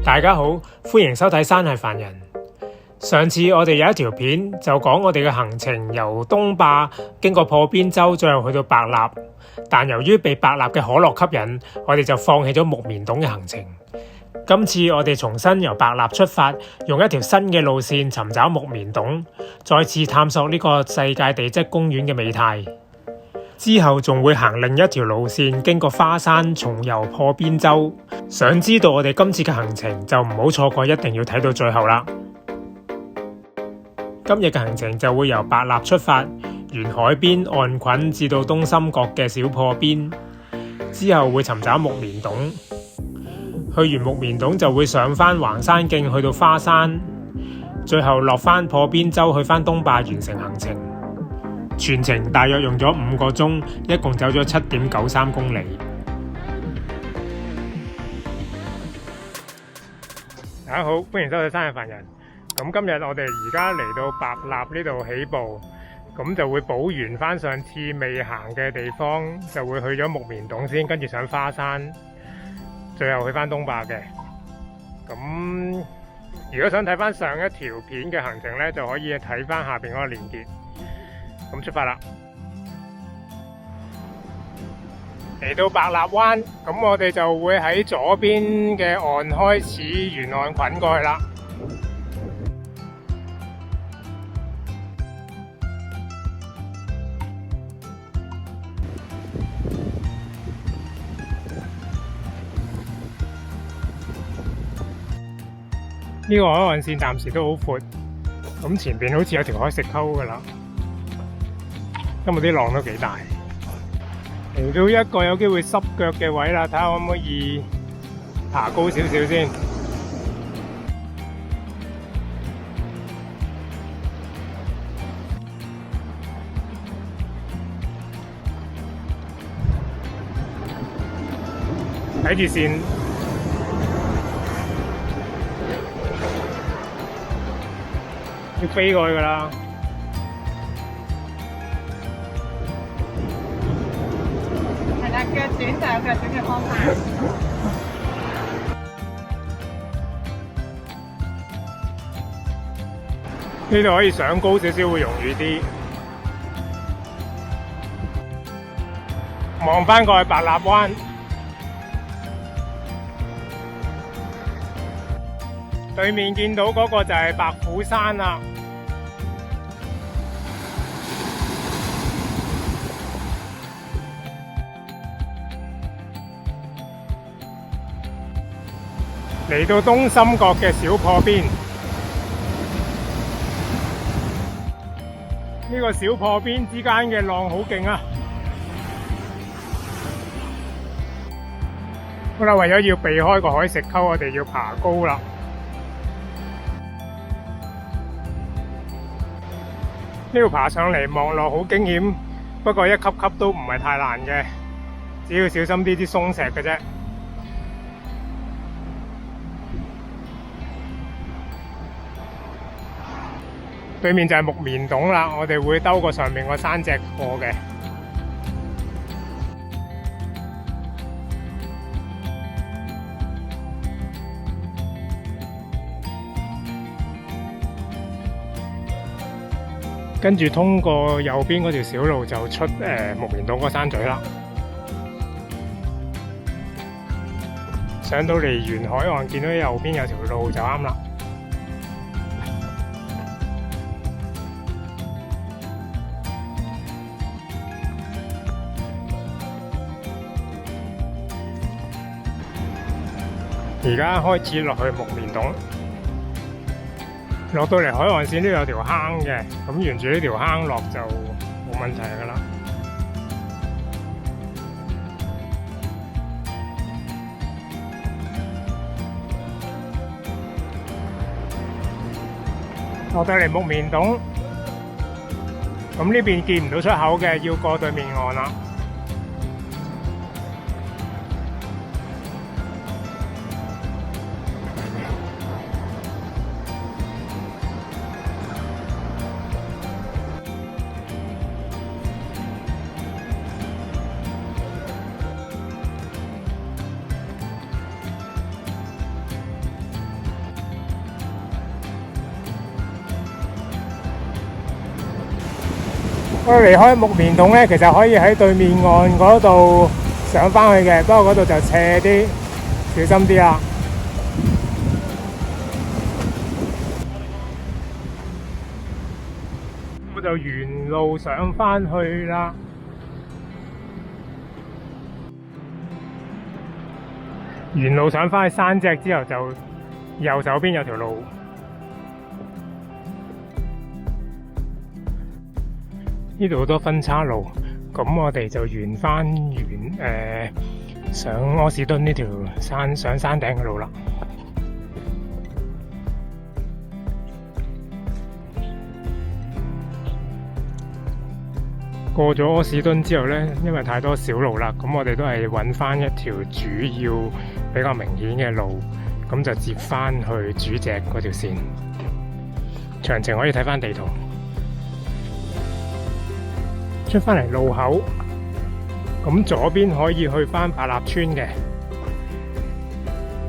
大家好，歡迎收睇山係凡人。上次我哋有一條片就講我哋嘅行程由東壩經過破邊洲，最後去到白蠟。但由於被白蠟嘅可樂吸引，我哋就放棄咗木棉洞嘅行程。今次我哋重新由白蠟出發，用一條新嘅路線尋找木棉洞，再次探索呢個世界地質公園嘅美態。之後仲會行另一條路線，經過花山，重遊破邊洲。想知道我哋今次嘅行程就唔好錯過，一定要睇到最後啦。今日嘅行程就會由白蠟出發，沿海邊岸袞至到東深角嘅小破邊，之後會尋找木棉洞。去完木棉洞就會上返橫山徑去到花山，最後落返破邊洲去返東壩完成行程。全程大約用咗5個鐘，一共走咗7.93公里。大家好，歡迎收睇山係凡人。咁今日我哋而家嚟到白蠟呢度起步，咁就會補完翻上次未行嘅地方，就會去咗木棉洞先，跟住上花山，最後去翻東壩嘅。咁如果想睇翻上一條片嘅行程呢，就可以睇翻下邊嗰個連結。咁出發啦！嚟到白蠟灣，咁我哋就會喺左邊嘅岸開始沿岸袞過去啦。呢個海岸線暫時都好闊，咁前邊好似有條海蝕溝噶啦。今日啲浪都幾大，嚟到一個有機會濕腳嘅位啦，睇下可唔可以爬高少少先。睇住線，要飛過去噶啦。腳短就有腳短嘅方法。呢度可以上高少少會容易啲。望返過去白蠟灣，對面見到嗰個就係白虎山啦。嚟到東深角嘅小破邊，呢個小破邊之間嘅浪好勁啊！好啦，為咗要避開個海蝕溝，我哋要爬高啦。呢度爬上嚟望落好驚險，不過一級級都唔係太難嘅，只要小心啲鬆石嘅啫。對面就係木棉洞啦，我哋會兜過上面個山脊過嘅。跟住通過右邊嗰條小路就出木棉洞個山咀啦。上到嚟沿海岸見到右邊有條路就啱啦。而家開始落去木棉洞，落到嚟海岸線都有條坑嘅，咁沿住呢條坑落就冇問題㗎啦。落到嚟木棉洞，咁呢邊見唔到出口嘅，要過對面岸啦。我離開木棉洞咧，其實可以喺對面岸嗰度上翻去嘅，不過嗰度就斜啲，小心啲啦。我就沿路上翻去啦。沿路上翻去山脊之後，就右手邊有條路。呢度好多分岔路，咁我哋就沿翻上柯士敦呢條上山頂嘅路啦。過咗柯士敦之後呢，因為太多小路啦，咁我哋都係揾翻一條主要比較明顯嘅路，咁就接翻去主脊嗰條線。詳情可以睇翻地圖。出翻嚟路口，咁左邊可以去翻白立村嘅，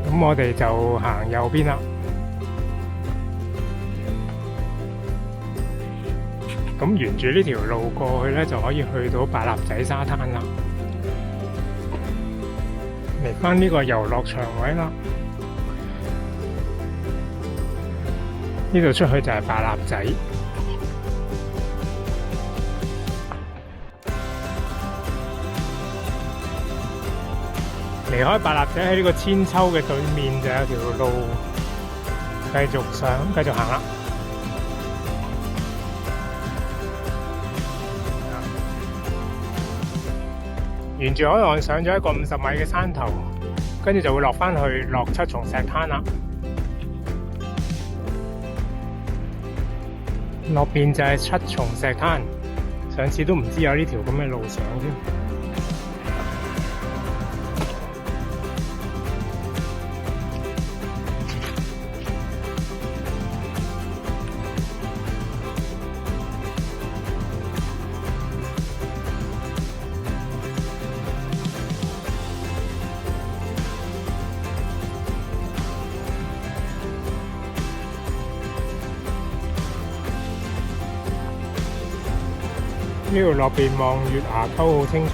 咁我哋就行右邊啦。咁沿住呢條路過去咧，就可以去到白立仔沙灘啦。嚟翻呢個遊樂場位啦，呢度出去就係白立仔。離開白立仔喺呢個千秋嘅對面就有條路，繼續行啦。沿住海岸上咗一個50米嘅山頭，跟住就會落返去落七重石灘啦。落邊就係七重石灘，上次都唔知有呢條咁嘅路上添。呢度落邊望月牙溝好清楚。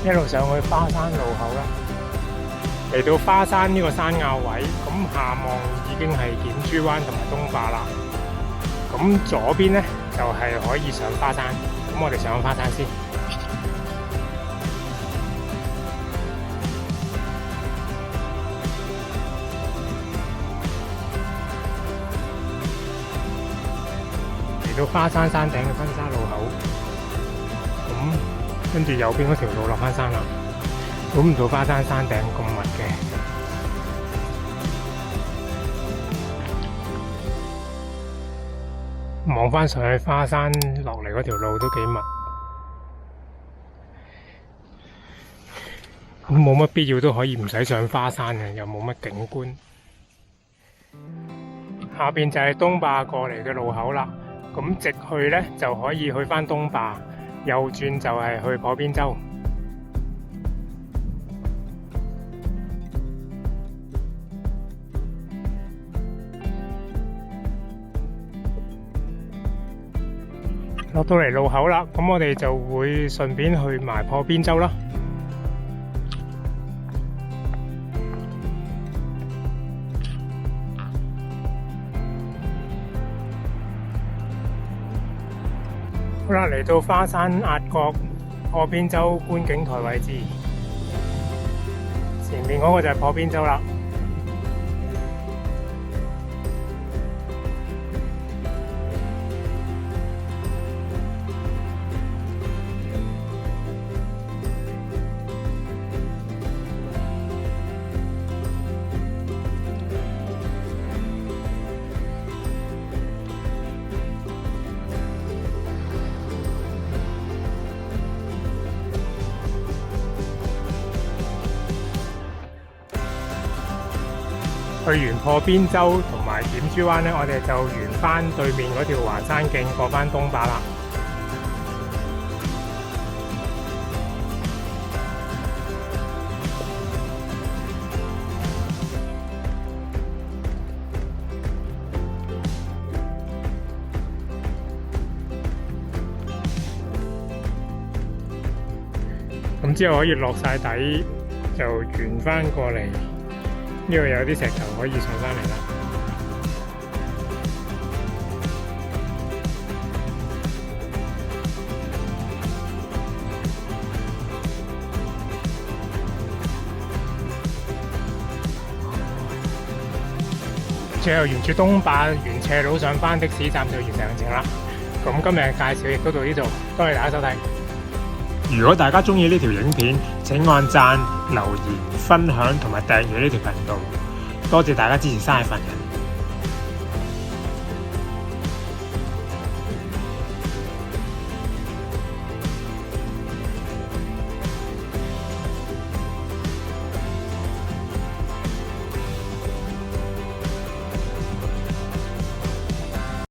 一路上去花山路口啦，嚟到花山呢個山坳位，咁下望已經係顯珠灣同埋東壩啦。咁左邊呢，就係可以上花山，咁我哋上花山先。嚟到花山山頂嘅分岔路口，咁跟住右邊嗰條路落返山啦。估唔到花山山頂咁密嘅。望返上去花山落嚟嗰條路都幾密，咁冇乜必要都可以唔使上花山嘅，又冇乜景觀。下邊就係東壩過嚟嘅路口啦，咁直去呢就可以去返東壩，右轉就係去破邊洲。落到嚟路口啦，咁我哋就會順便去埋破邊洲啦。好啦，嚟到花山壓角破邊洲觀景台位置，前面嗰個就係破邊洲啦。去完破邊洲同埋點珠灣咧，我哋就沿翻對面嗰條華山徑過翻東壩啦。咁之後可以落晒底，就沿翻過嚟。呢度有啲石頭可以上翻嚟啦。最後沿住東壩沿斜路上翻的士站就完成行程啦。咁今日嘅介紹亦都到呢度，多謝大家收睇。如果大家鍾意呢條影片，請按讚、留言、分享同埋訂閱呢條頻道。多謝大家支持山藝凡人。